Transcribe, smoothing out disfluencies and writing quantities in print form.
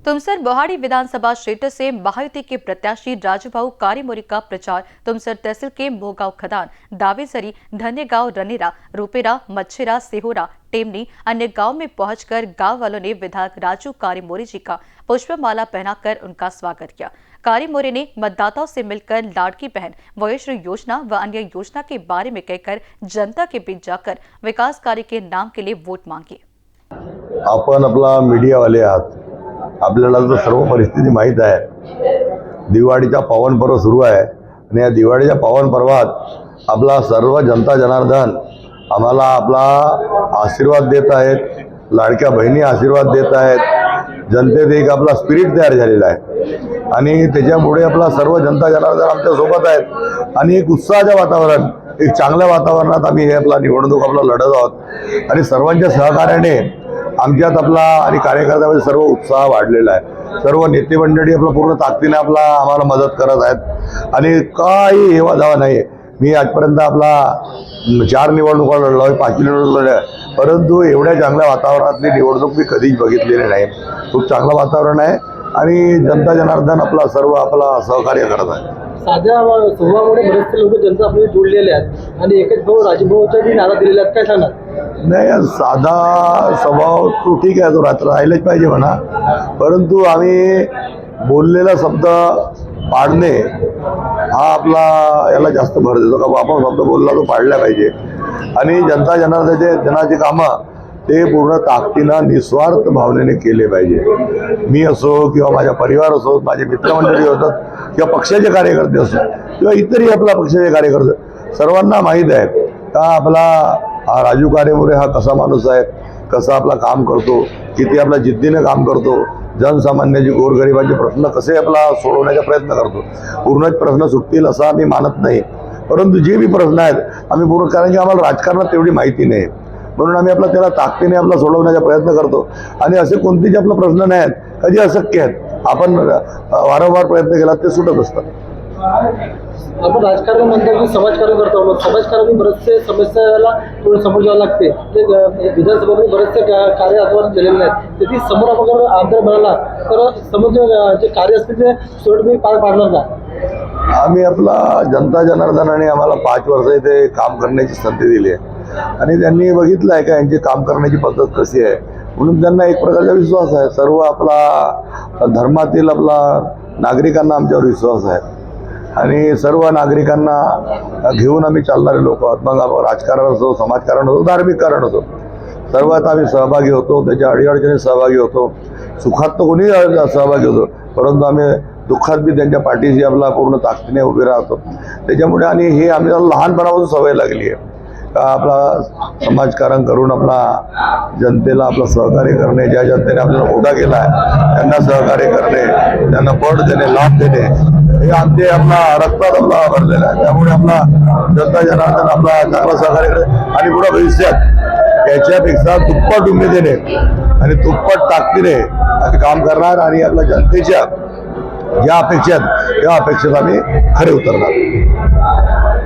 तुमसर बोहाड़ी विधानसभा क्षेत्र से महायुति के प्रत्याशी राजूभाऊ कारीमोरी का प्रचार तुमसर तहसील के मोहगांव खदान, दावेसरी, धन्यगांव, रनेरा, रूपेरा, मच्छेरा, सिहोरा, टेमनी अन्य गांव में पहुंचकर गांव वालों ने विधायक राजू कारीमोरी जी का पुष्पमाला पहनाकर उनका स्वागत किया। कारीमोरी ने मतदाताओं से मिलकर लाड़की बहन, वयोश्री योजना व अन्य योजना के बारे में कहकर जनता के बीच जाकर विकास कार्य के नाम के लिए वोट मांगे। आपण आपला मीडियावाले आहात, आपल्याला तर सर्व परिस्थिती माहीत आहे। दिवाळीचा पावन पर्व सुरू आहे आणि या दिवाळीच्या पावन पर्वात आपला सर्व जनता जनार्दन आम्हाला आपला आशीर्वाद देत आहेत, लाडक्या बहिणी आशीर्वाद देत आहेत। जनतेत एक आपला स्पिरिट तयार झालेला आहे आणि त्याच्यामुळे आपला सर्व जनता जनार्दन आमच्या सोबत आहेत आणि एक उत्साहाचे वातावरण, एक चांगल्या वातावरणात आम्ही हे आपला निवडणूक लढत आहोत आणि सर्वांच्या सहकार्याने आमच्यात आपला आणि कार्यकर्त्यांमध्ये सर्व उत्साह वाढलेला आहे। सर्व नेते मंडळी आपला पूर्ण ताकदीने आम्हाला मदत करत आहेत आणि काही हेवा दावा नाही। मी आजपर्यंत आपला 4 निवडणुका लढलो आहे, 5 निवडणूक लढल्या, परंतु एवढ्या चांगल्या वातावरणातली निवडणूक मी कधीच बघितलेली नाही। खूप चांगलं वातावरण आहे आणि जनता जनार्दन आपला सहकार्य करत आहे। साध्या स्वभावामुळे बरेचसे लोक जनता आपल्याला जोडलेले आहेत आणि एकच भाऊ राजूभाऊच्या जी नारा दिलेल्या आहेत, काय सांगणार? नाही, साधा स्वभाव तो ठीक आहे, तो राहिलाच पाहिजे म्हणा, परंतु आम्ही बोललेला शब्द पाडणे हा आपला याला जास्त भर देतो का आपण शब्द बोलला तो पाडला पाहिजे आणि जनता जनाची कामं ते पूर्ण ताकदीनं निस्वार्थ भावनेने केले पाहिजे। मी असो किंवा माझा परिवार असो, माझे मित्रमंडळी होतात किंवा पक्षाचे कार्यकर्ते असो किंवा इतरही आपला पक्षाचे कार्यकर्ते, सर्वांना माहीत आहे का आपला हा राजू कारीमोरी हा कसा माणूस आहे, कसा आपला काम करतो, किती आपला जिद्दीने काम करतो, जनसामान्याचे गोरगरिबांचे प्रश्न कसे आपला सोडवण्याचा प्रयत्न करतो। पूर्णच प्रश्न सुटतील असं आम्ही मानत नाही, परंतु जे भी प्रश्न आहेत आम्ही पूर्ण, कारण की आम्हाला राजकारणात तेवढी माहिती नाही, म्हणून आम्ही त्याला ताकदीने सोडवण्याचा प्रयत्न करतो आणि असे कोणतेच आपले प्रश्न नाही आहेत कधी अशक्य आहेत, आपण वारंवार प्रयत्न केला ते सुटत असतात। आपण राजकारण म्हणतो की समाजकारण करतो, समाजकारणाने बरेचसे समस्याला थोडं समोर जावं लागते। ते विधानसभेमध्ये बरेचसे कार्य आजवर केलेले आहेत, त्याची समोर आपण आमदार म्हणाला तर समोर जे कार्य असते ते तुम्ही पार पाडणार का? आम्ही आपला जनता जनार्दनाने आम्हाला 5 वर्ष इथे काम करण्याची संधी दिली आहे आणि त्यांनी बघितलं आहे का यांची काम करण्याची पद्धत कशी आहे, म्हणून त्यांना एक प्रकारचा विश्वास आहे। सर्व आपला धर्मातील आपला नागरिकांना आमच्यावर विश्वास आहे आणि सर्व नागरिकांना घेऊन आम्ही चालणारे लोक आहोत। मग राजकारण असो, समाजकारण असो, धार्मिक कारण असो, सर्वात आम्ही सहभागी होतो, त्याच्या अडीअडचणीत सहभागी होतो, सुखात तर कोणी सहभागी होतो, परंतु आम्ही दुःखात बी त्यांच्या पाठीशी आपला पूर्ण ताकदीने उभे राहतो। त्याच्यामुळे आणि हे आम्हाला लहानपणापासून सवय लागली आहे का आपला समाजकारण करून आपला जनतेला आपलं सहकार्य करणे, ज्या जनतेने आपल्याला मोठा केला आहे त्यांना सहकार्य करणे, त्यांना पट देणे, लाभ देणे, हे आमचे आपला रक्तात भरलेलं आहे। त्यामुळे आपला जनता जनार्दन आपला चांगला सहकार्य करे आणि पुढे भविष्यात याच्यापेक्षा दुप्पट उमेदीने आणि दुप्पट ताकदीने आम्ही काम करणार आणि आपल्या जनतेच्या ज्या अपेक्षा आहेत त्या अपेक्षेत आम्ही खरे उतरणार।